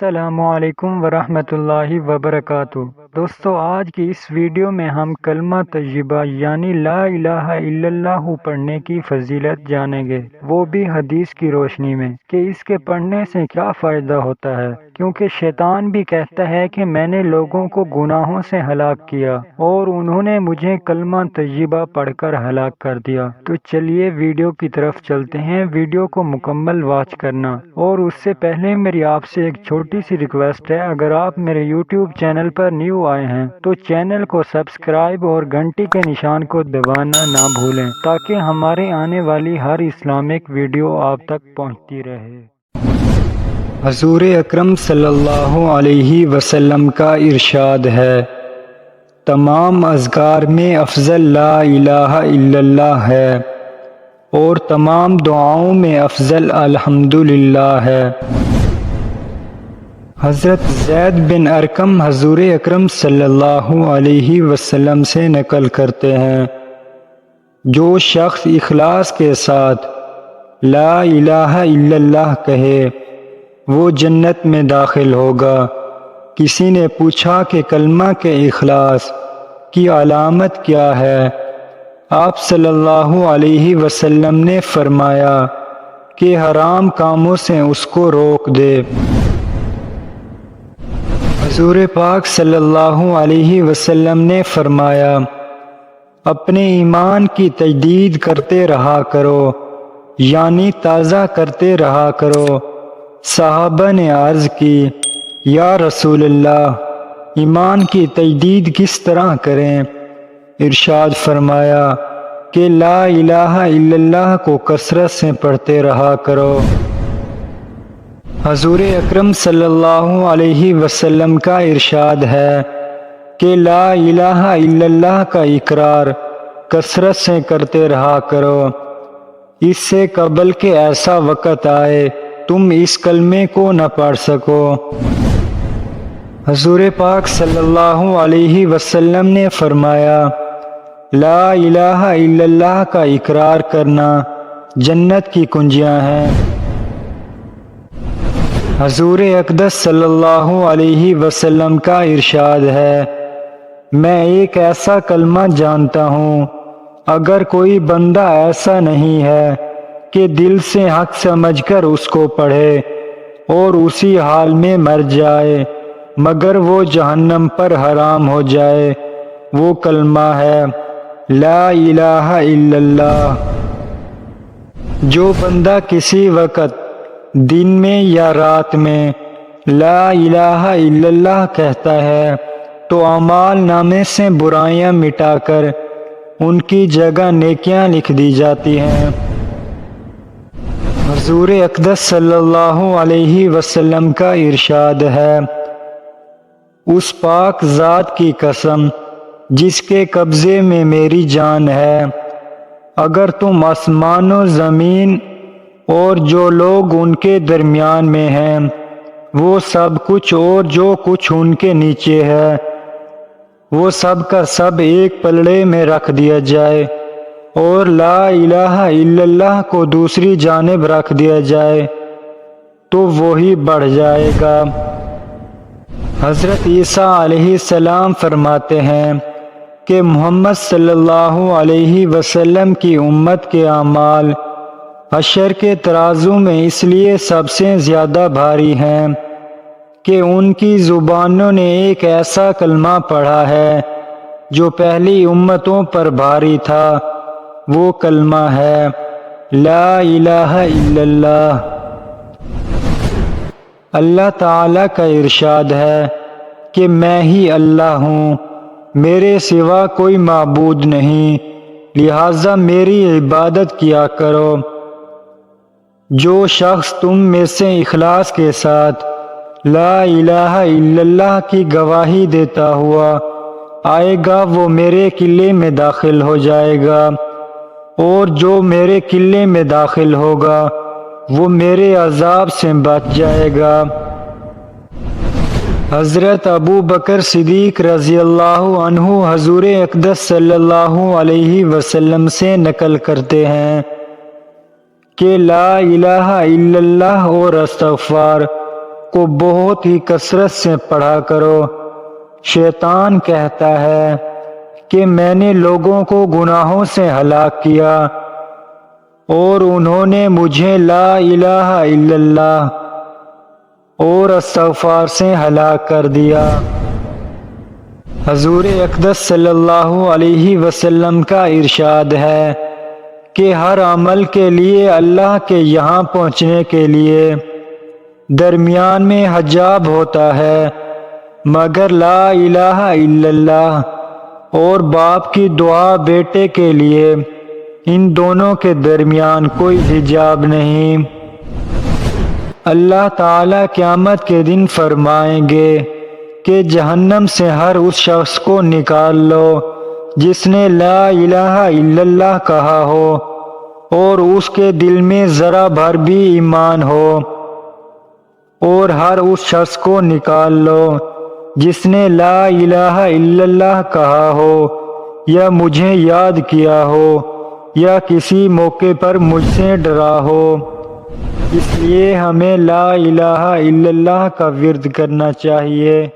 السلام علیکم ورحمۃ اللہ وبرکاتہ۔ دوستو، آج کی اس ویڈیو میں ہم کلمہ طیبہ یعنی لا الہ الا اللہ پڑھنے کی فضیلت جانیں گے، وہ بھی حدیث کی روشنی میں کہ اس کے پڑھنے سے کیا فائدہ ہوتا ہے، کیونکہ شیطان بھی کہتا ہے کہ میں نے لوگوں کو گناہوں سے ہلاک کیا اور انہوں نے مجھے کلمہ طیبہ پڑھ کر ہلاک کر دیا۔ تو چلیے ویڈیو کی طرف چلتے ہیں۔ ویڈیو کو مکمل واچ کرنا، اور اس سے پہلے میری آپ سے ایک چھوٹی سی ریکویسٹ ہے، اگر آپ میرے یوٹیوب چینل پر نیو آئے ہیں تو چینل کو سبسکرائب اور گھنٹی کے نشان کو دبانا نہ بھولیں تاکہ ہمارے آنے والی ہر اسلامک ویڈیو آپ تک پہنچتی رہے۔ حضور اکرم صلی اللہ علیہ وسلم کا ارشاد ہے، تمام اذکار میں افضل لا الہ الا اللہ ہے اور تمام دعاؤں میں افضل الحمدللہ ہے۔ حضرت زید بن ارقم حضور اکرم صلی اللہ علیہ وسلم سے نقل کرتے ہیں، جو شخص اخلاص کے ساتھ لا الہ الا اللہ کہے وہ جنت میں داخل ہوگا۔ کسی نے پوچھا کہ کلمہ کے اخلاص کی علامت کیا ہے؟ آپ صلی اللہ علیہ وسلم نے فرمایا کہ حرام کاموں سے اس کو روک دے۔ حضور پاک صلی اللہ علیہ وسلم نے فرمایا، اپنے ایمان کی تجدید کرتے رہا کرو، یعنی تازہ کرتے رہا کرو۔ صحابہ نے عرض کی، یا رسول اللہ، ایمان کی تجدید کس طرح کریں؟ ارشاد فرمایا کہ لا الہ الا اللہ کو کثرت سے پڑھتے رہا کرو۔ حضور اکرم صلی اللہ علیہ وسلم کا ارشاد ہے کہ لا الہ الا اللہ کا اقرار کثرت سے کرتے رہا کرو، اس سے قبل کہ ایسا وقت آئے تم اس کلمے کو نہ پڑھ سکو۔ حضور پاک صلی اللہ علیہ وسلم نے فرمایا، لا الہ الا اللہ کا اقرار کرنا جنت کی کنجیاں ہیں۔ حضور اقدس صلی اللہ علیہ وسلم کا ارشاد ہے، میں ایک ایسا کلمہ جانتا ہوں، اگر کوئی بندہ ایسا نہیں ہے کہ دل سے حق سمجھ کر اس کو پڑھے اور اسی حال میں مر جائے مگر وہ جہنم پر حرام ہو جائے، وہ کلمہ ہے لا الہ الا اللہ۔ جو بندہ کسی وقت دن میں یا رات میں لا الہ الا اللہ کہتا ہے تو اعمال نامے سے برائیاں مٹا کر ان کی جگہ نیکیاں لکھ دی جاتی ہیں۔ حضور اقدس صلی اللہ علیہ وسلم کا ارشاد ہے، اس پاک ذات کی قسم جس کے قبضے میں میری جان ہے، اگر تم آسمان و زمین اور جو لوگ ان کے درمیان میں ہیں، وہ سب کچھ اور جو کچھ ان کے نیچے ہے، وہ سب کا سب ایک پلڑے میں رکھ دیا جائے اور لا الہ الا اللہ کو دوسری جانب رکھ دیا جائے تو وہی بڑھ جائے گا۔ حضرت عیسیٰ علیہ السلام فرماتے ہیں کہ محمد صلی اللہ علیہ وسلم کی امت کے اعمال حشر کے ترازو میں اس لیے سب سے زیادہ بھاری ہیں کہ ان کی زبانوں نے ایک ایسا کلمہ پڑھا ہے جو پہلی امتوں پر بھاری تھا، وہ کلمہ ہے لا الہ الا اللہ۔ اللہ تعالیٰ کا ارشاد ہے کہ میں ہی اللہ ہوں، میرے سوا کوئی معبود نہیں، لہٰذا میری عبادت کیا کرو۔ جو شخص تم میں سے اخلاص کے ساتھ لا الہ الا اللہ کی گواہی دیتا ہوا آئے گا وہ میرے قلعے میں داخل ہو جائے گا، اور جو میرے قلعے میں داخل ہوگا وہ میرے عذاب سے بچ جائے گا۔ حضرت ابو بکر صدیق رضی اللہ عنہ حضور اقدس صلی اللہ علیہ وسلم سے نقل کرتے ہیں کہ لا الہ الا اللہ اور استغفار کو بہت ہی کثرت سے پڑھا کرو۔ شیطان کہتا ہے کہ میں نے لوگوں کو گناہوں سے ہلاک کیا اور انہوں نے مجھے لا الہ الا اللہ اور استغفار سے ہلاک کر دیا۔ حضور اقدس صلی اللہ علیہ وسلم کا ارشاد ہے کہ ہر عمل کے لیے اللہ کے یہاں پہنچنے کے لیے درمیان میں حجاب ہوتا ہے، مگر لا الہ الا اللہ اور باپ کی دعا بیٹے کے لیے ان دونوں کے درمیان کوئی حجاب نہیں۔ اللہ تعالیٰ قیامت کے دن فرمائیں گے کہ جہنم سے ہر اس شخص کو نکال لو جس نے لا الہ الا اللہ کہا ہو اور اس کے دل میں ذرا بھر بھی ایمان ہو، اور ہر اس شخص کو نکال لو جس نے لا الہ الا اللہ کہا ہو یا مجھے یاد کیا ہو یا کسی موقع پر مجھ سے ڈرا ہو۔ اس لیے ہمیں لا الہ الا اللہ کا ورد کرنا چاہیے۔